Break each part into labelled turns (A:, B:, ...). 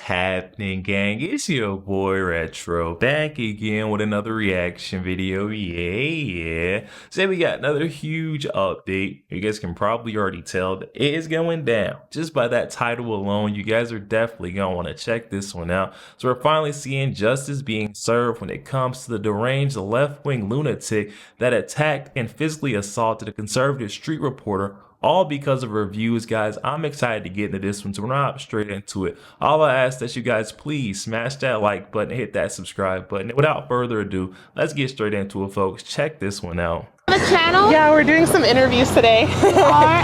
A: happening, gang? It's your boy Retro back again with another reaction video. Yeah. Today we got another huge update. You guys can probably already tell that it is going down. Just by that title alone, you guys are definitely going to want to check this one out. So we're finally seeing justice being served when it comes to the deranged left-wing lunatic that attacked and physically assaulted a conservative street reporter, all because of reviews. Guys, I'm excited to get into this one, so we're not straight into it. All I ask that you guys please smash that like button, hit that subscribe button. Without further ado, let's get straight into it, folks. Check this one out.
B: The channel?
C: Yeah, we're doing some interviews today.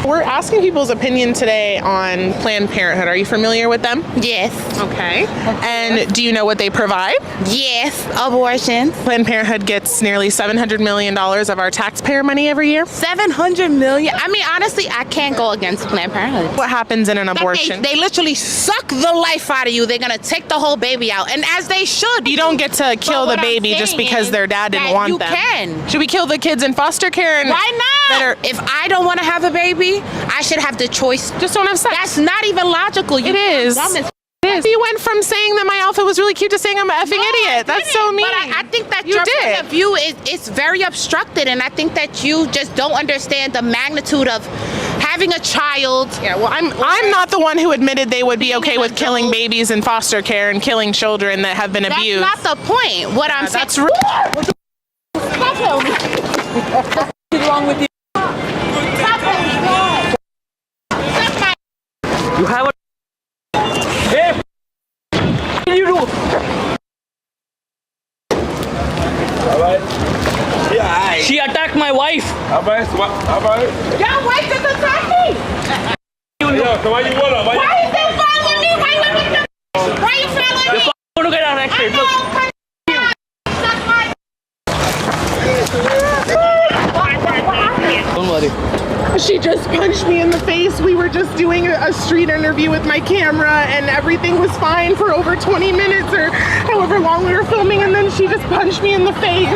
C: We're asking people's opinion today on Planned Parenthood. Are you familiar with them?
B: Yes.
C: Okay. And do you know what they provide?
B: Yes, abortions.
C: Planned Parenthood gets nearly $700 million of our taxpayer money every year.
B: 700 million. I mean, honestly, I can't go against Planned Parenthood.
C: What happens in an abortion?
B: They literally suck the life out of you. They're gonna take the whole baby out, and as they should.
C: You don't get to kill the baby just because their dad didn't want them.
B: You can.
C: Should we kill the kids in foster care? And
B: why not? If I don't want to have a baby, I should have the choice.
C: Just don't have sex.
B: That's not even logical.
C: It is. You went from saying that my outfit was really cute to saying I'm an effing idiot. That's so mean.
B: But I think that your point of view is very obstructed, and I think that you just don't understand the magnitude of having a child.
C: Yeah, well, I'm not the one who admitted they would be okay with killing babies in foster care and killing children that have been abused.
B: That's not the point. What I'm saying.
C: That's rude.
D: What's wrong with you? You have a... Hey! What do you do?
E: Yeah,
D: she attacked my wife.
B: Your wife just attacked me.
E: Why you want her?
B: Why is that following me? Why you following me?
D: You're going to get arrested. Look. Don't worry.
C: She just punched me in the face. We were just doing a street interview with my camera and everything was fine for over 20 minutes or however long we were filming, and then she just punched me in the face.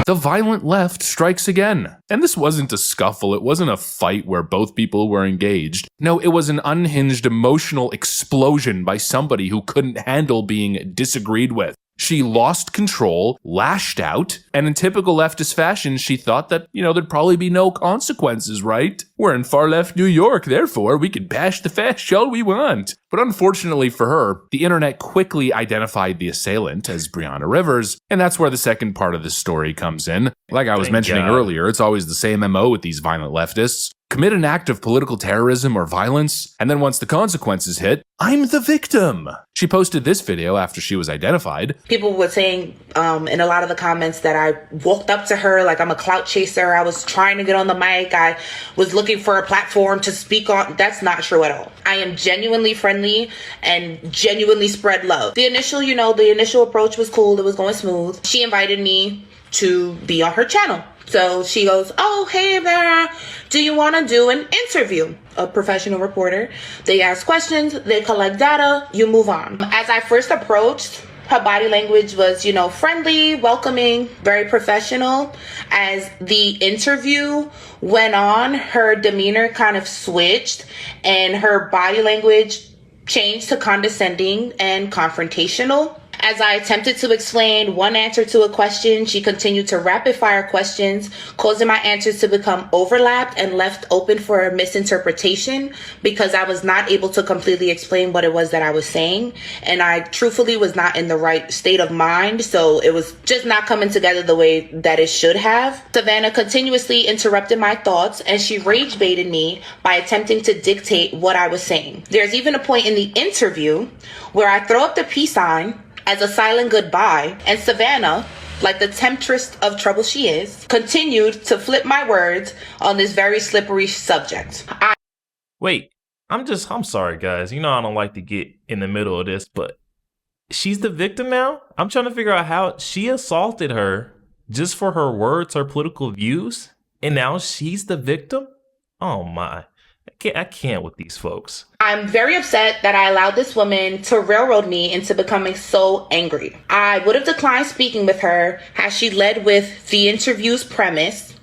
F: The violent left strikes again. And this wasn't a scuffle, it wasn't a fight where both people were engaged. No, it was an unhinged emotional explosion by somebody who couldn't handle being disagreed with. She lost control, lashed out, and in typical leftist fashion, she thought that, there'd probably be no consequences, right? We're in far-left New York, therefore we can bash the fash all we want. But unfortunately for her, the internet quickly identified the assailant as Brianna Rivers, and that's where the second part of this story comes in. Like I was mentioning earlier, it's always the same MO with these violent leftists. Commit an act of political terrorism or violence, and then once the consequences hit, I'm the victim. She posted this video after she was identified.
G: People were saying in a lot of the comments that I walked up to her like I'm a clout chaser. I was trying to get on the mic. I was looking for a platform to speak on. That's not true at all. I am genuinely friendly and genuinely spread love. The initial approach was cool. It was going smooth. She invited me to be on her channel. So she goes, oh, hey, Vera, do you want to do an interview? A professional reporter. They ask questions, they collect data, you move on. As I first approached, her body language was, friendly, welcoming, very professional. As the interview went on, her demeanor kind of switched and her body language changed to condescending and confrontational. As I attempted to explain one answer to a question, she continued to rapid fire questions, causing my answers to become overlapped and left open for misinterpretation because I was not able to completely explain what it was that I was saying. And I truthfully was not in the right state of mind, so it was just not coming together the way that it should have. Savannah continuously interrupted my thoughts and she rage baited me by attempting to dictate what I was saying. There's even a point in the interview where I throw up the peace sign as a silent goodbye, and Savannah, like the temptress of trouble she is, continued to flip my words on this very slippery subject.
A: Wait, I'm sorry guys, I don't like to get in the middle of this, but she's the victim now? I'm trying to figure out how she assaulted her just for her words, her political views, and now she's the victim? Oh my. I can't with these folks.
G: I'm very upset that I allowed this woman to railroad me into becoming so angry. I would have declined speaking with her had she led with the interview's premise,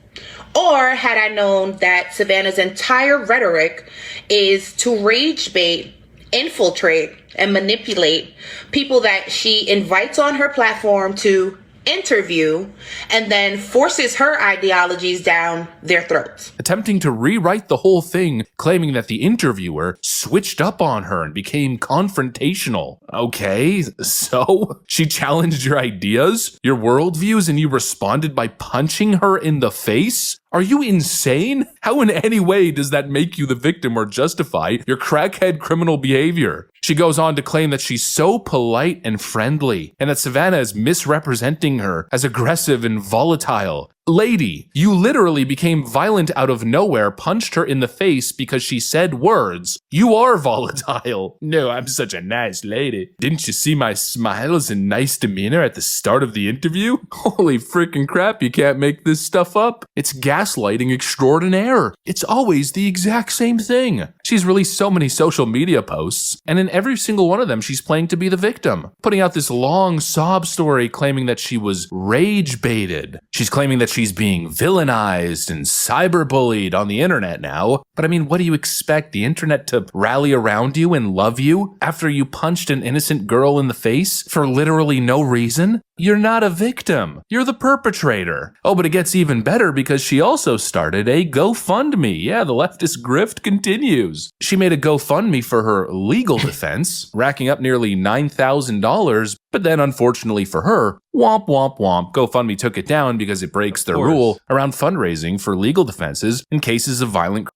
G: or had I known that Savannah's entire rhetoric is to rage bait, infiltrate, and manipulate people that she invites on her platform to interview and then forces her ideologies down their throats.
F: Attempting to rewrite the whole thing, claiming that the interviewer switched up on her and became confrontational. Okay, so she challenged your ideas, your worldviews, and you responded by punching her in the face? Are you insane? How in any way does that make you the victim or justify your crackhead criminal behavior? She goes on to claim that she's so polite and friendly, and that Savannah is misrepresenting her as aggressive and volatile. Lady, you literally became violent out of nowhere, punched her in the face because she said words. You are volatile. No, I'm such a nice lady. Didn't you see my smiles and nice demeanor at the start of the interview? Holy freaking crap, you can't make this stuff up. It's gaslighting extraordinaire. It's always the exact same thing. She's released so many social media posts, and in every single one of them, she's playing to be the victim, putting out this long sob story claiming that she was rage baited. She's claiming that she's being villainized and cyberbullied on the internet now. But I mean, what do you expect? The internet to rally around you and love you after you punched an innocent girl in the face for literally no reason? You're not a victim. You're the perpetrator. Oh, but it gets even better because she also started a GoFundMe. Yeah, the leftist grift continues. She made a GoFundMe for her legal defense, racking up nearly $9,000. But then, unfortunately for her, womp womp womp, GoFundMe took it down because it breaks their rule around fundraising for legal defenses in cases of violent.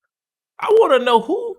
A: I want to know who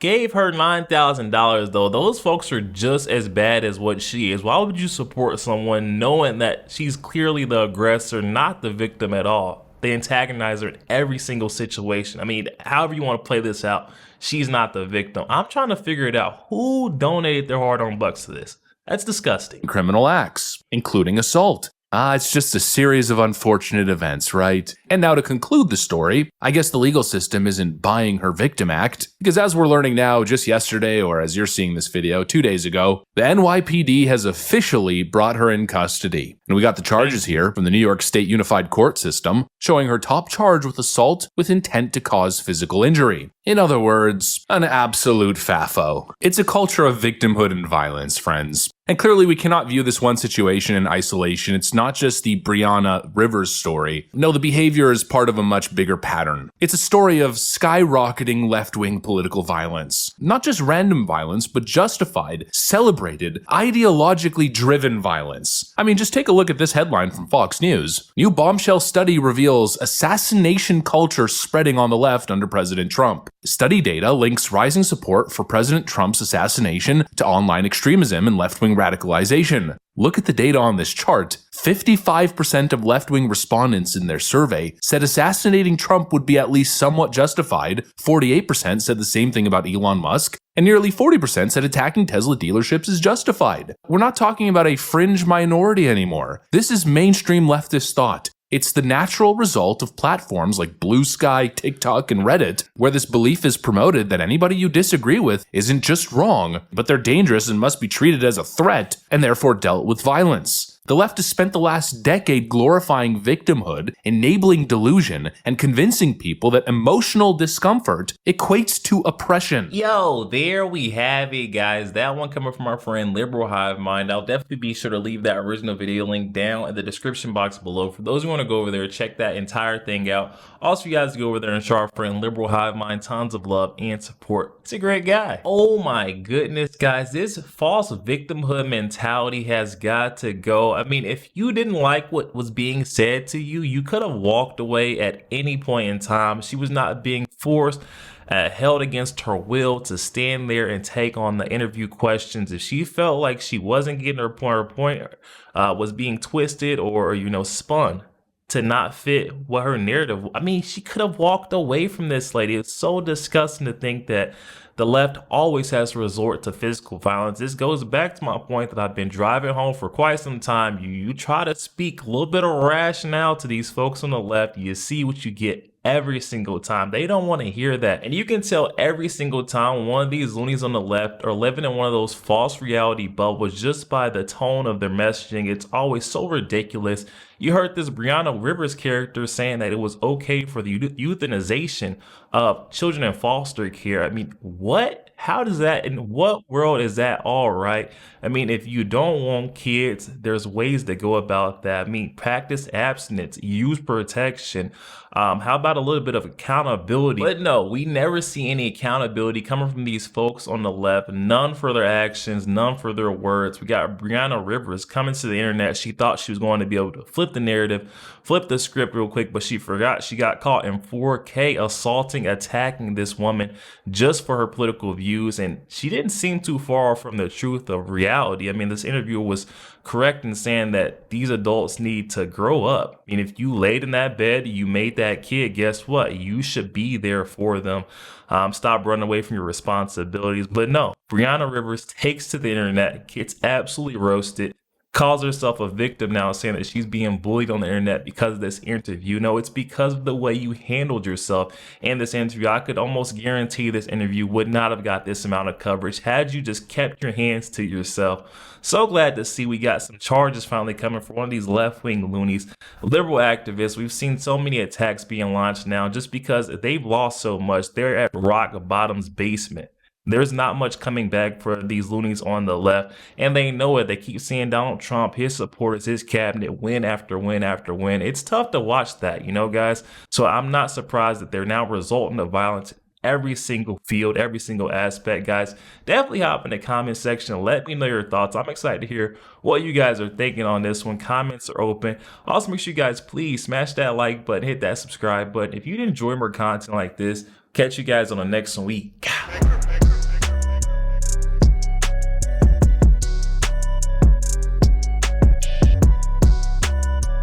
A: gave her $9,000 though. Those folks are just as bad as what she is. Why would you support someone knowing that she's clearly the aggressor, not the victim at all? They antagonize her in every single situation. I mean, however you want to play this out, she's not the victim. I'm trying to figure it out. Who donated their hard-earned bucks to this? That's disgusting.
F: Criminal acts, including assault. It's just a series of unfortunate events, right? And now to conclude the story, I guess the legal system isn't buying her victim act, because as we're learning now, just yesterday, or as you're seeing this video, 2 days ago, the NYPD has officially brought her in custody. And we got the charges here from the New York State Unified Court System, showing her top charge with assault with intent to cause physical injury. In other words, an absolute faffo. It's a culture of victimhood and violence, friends. And clearly we cannot view this one situation in isolation. It's not just the Breonna Rivers story. No, the behavior is part of a much bigger pattern. It's a story of skyrocketing left-wing political violence. Not just random violence, but justified, celebrated, ideologically driven violence. I mean, just take a look at this headline from Fox News. New bombshell study reveals assassination culture spreading on the left under President Trump. Study data links rising support for President Trump's assassination to online extremism and left-wing radicalization. Look at the data on this chart. 55% of left-wing respondents in their survey said assassinating Trump would be at least somewhat justified, 48% said the same thing about Elon Musk, and nearly 40% said attacking Tesla dealerships is justified. We're not talking about a fringe minority anymore. This is mainstream leftist thought. It's the natural result of platforms like Blue Sky, TikTok, and Reddit, where this belief is promoted that anybody you disagree with isn't just wrong, but they're dangerous and must be treated as a threat, and therefore dealt with violence. The left has spent the last decade glorifying victimhood, enabling delusion, and convincing people that emotional discomfort equates to oppression.
A: Yo, there we have it, guys. That one coming from our friend Liberal Hive Mind. I'll definitely be sure to leave that original video link down in the description box below. For those who want to go over there, check that entire thing out. Also, you guys go over there and show our friend Liberal Hive Mind tons of love and support. He's a great guy. Oh my goodness, guys. This false victimhood mentality has got to go. I mean, if you didn't like what was being said to you, you could have walked away at any point in time. She was not being forced, held against her will to stand there and take on the interview questions. If she felt like she wasn't getting her point was being twisted or, spun to not fit what her narrative, I mean, she could have walked away from this lady. It's so disgusting to think that the left always has to resort to physical violence. This goes back to my point that I've been driving home for quite some time. You try to speak a little bit of rationale to these folks on the left, you see what you get every single time. They don't want to hear that. And you can tell every single time one of these loonies on the left are living in one of those false reality bubbles just by the tone of their messaging. It's always so ridiculous. You heard this Breonna Rivers character saying that it was okay for the euthanization of children in foster care. I mean, what? How does that, in what world is that all right? I mean, if you don't want kids, there's ways to go about that. I mean, practice abstinence, use protection. How about a little bit of accountability? But no, we never see any accountability coming from these folks on the left. None for their actions, none for their words. We got Brianna Rivers coming to the internet. She thought she was going to be able to flip the narrative, flip the script real quick, but she forgot she got caught in 4K assaulting, attacking this woman just for her political views. And she didn't seem too far from the truth of reality. I mean, this interviewer was correct in saying that these adults need to grow up. I mean, if you laid in that bed, you made that kid, guess what? You should be there for them. Stop running away from your responsibilities. But no, Brianna Rivers takes to the internet, gets absolutely roasted, calls herself a victim now, saying that she's being bullied on the internet because of this interview. No, it's because of the way you handled yourself in this interview. I could almost guarantee this interview would not have got this amount of coverage had you just kept your hands to yourself. So glad to see we got some charges finally coming for one of these left-wing loonies, liberal activists. We've seen so many attacks being launched now just because they've lost so much. They're at rock bottom's basement. There's not much coming back for these loonies on the left, and they know it. They keep seeing Donald Trump, his supporters, his cabinet win after win after win. It's tough to watch that, you know, guys. So I'm not surprised that they're now resulting in violence in every single field, every single aspect, guys. Definitely hop in the comment section and let me know your thoughts. I'm excited to hear what you guys are thinking on this one. Comments are open. Also, make sure you guys please smash that like button, hit that subscribe button. If you enjoy more content like this, catch you guys on the next week.